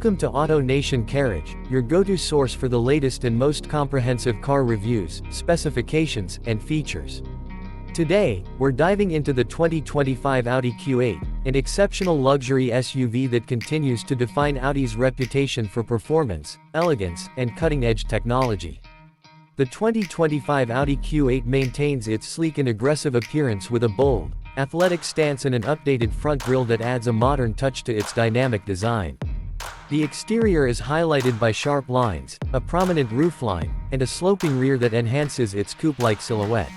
Welcome to Auto Nation Carriage, your go-to source for the latest and most comprehensive car reviews, specifications, and features. Today, we're diving into the 2025 Audi Q8, an exceptional luxury SUV that continues to define Audi's reputation for performance, elegance, and cutting-edge technology. The 2025 Audi Q8 maintains its sleek and aggressive appearance with a bold, athletic stance and an updated front grille that adds a modern touch to its dynamic design. The exterior is highlighted by sharp lines, a prominent roofline, and a sloping rear that enhances its coupe-like silhouette.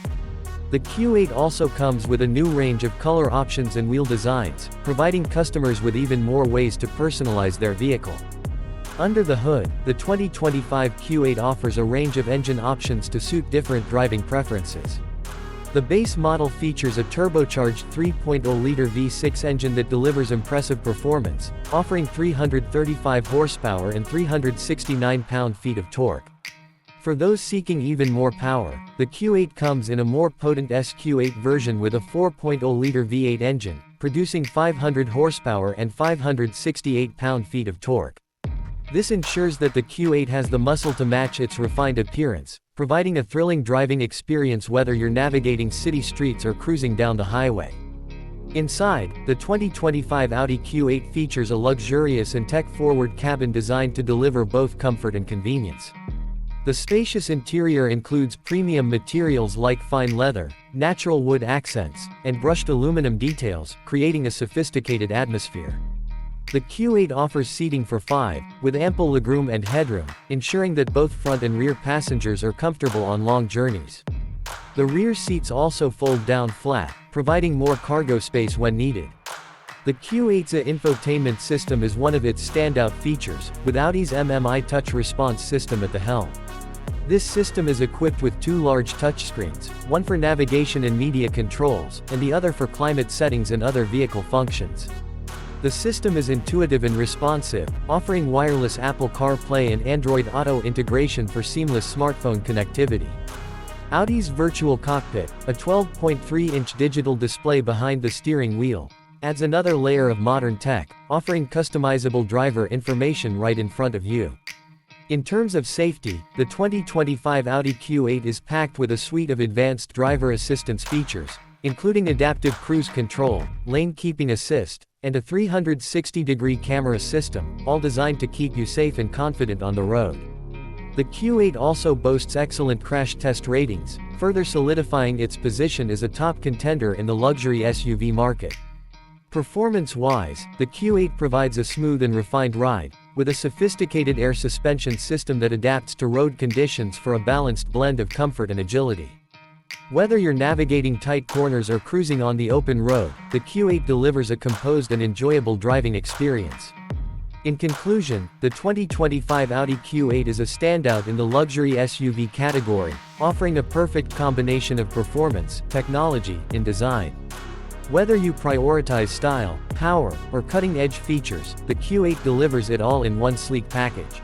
The Q8 also comes with a new range of color options and wheel designs, providing customers with even more ways to personalize their vehicle. Under the hood, the 2025 Q8 offers a range of engine options to suit different driving preferences. The base model features a turbocharged 3.0-liter V6 engine that delivers impressive performance, offering 335 horsepower and 369 pound-feet of torque. For those seeking even more power, the Q8 comes in a more potent SQ8 version with a 4.0-liter V8 engine, producing 500 horsepower and 568 pound-feet of torque. This ensures that the Q8 has the muscle to match its refined appearance, providing a thrilling driving experience whether you're navigating city streets or cruising down the highway. Inside, the 2025 Audi Q8 features a luxurious and tech-forward cabin designed to deliver both comfort and convenience. The spacious interior includes premium materials like fine leather, natural wood accents, and brushed aluminum details, creating a sophisticated atmosphere. The Q8 offers seating for 5, with ample legroom and headroom, ensuring that both front and rear passengers are comfortable on long journeys. The rear seats also fold down flat, providing more cargo space when needed. The Q8's infotainment system is one of its standout features, with Audi's MMI touch response system at the helm. This system is equipped with 2 large touchscreens, one for navigation and media controls, and the other for climate settings and other vehicle functions. The system is intuitive and responsive, offering wireless Apple CarPlay and Android Auto integration for seamless smartphone connectivity. Audi's virtual cockpit, a 12.3-inch digital display behind the steering wheel, adds another layer of modern tech, offering customizable driver information right in front of you. In terms of safety, the 2025 Audi Q8 is packed with a suite of advanced driver assistance features, including adaptive cruise control, lane keeping assist, and a 360-degree camera system, all designed to keep you safe and confident on the road. The Q8 also boasts excellent crash test ratings, further solidifying its position as a top contender in the luxury SUV market. Performance-wise, the Q8 provides a smooth and refined ride, with a sophisticated air suspension system that adapts to road conditions for a balanced blend of comfort and agility. Whether you're navigating tight corners or cruising on the open road, the Q8 delivers a composed and enjoyable driving experience. In conclusion, the 2025 Audi Q8 is a standout in the luxury SUV category, offering a perfect combination of performance, technology, and design. Whether you prioritize style, power, or cutting-edge features, the Q8 delivers it all in one sleek package.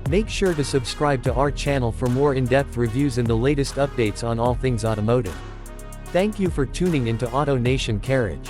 Make sure to subscribe to our channel for more in-depth reviews and the latest updates on all things automotive. Thank you for tuning into Auto Nation Carriage.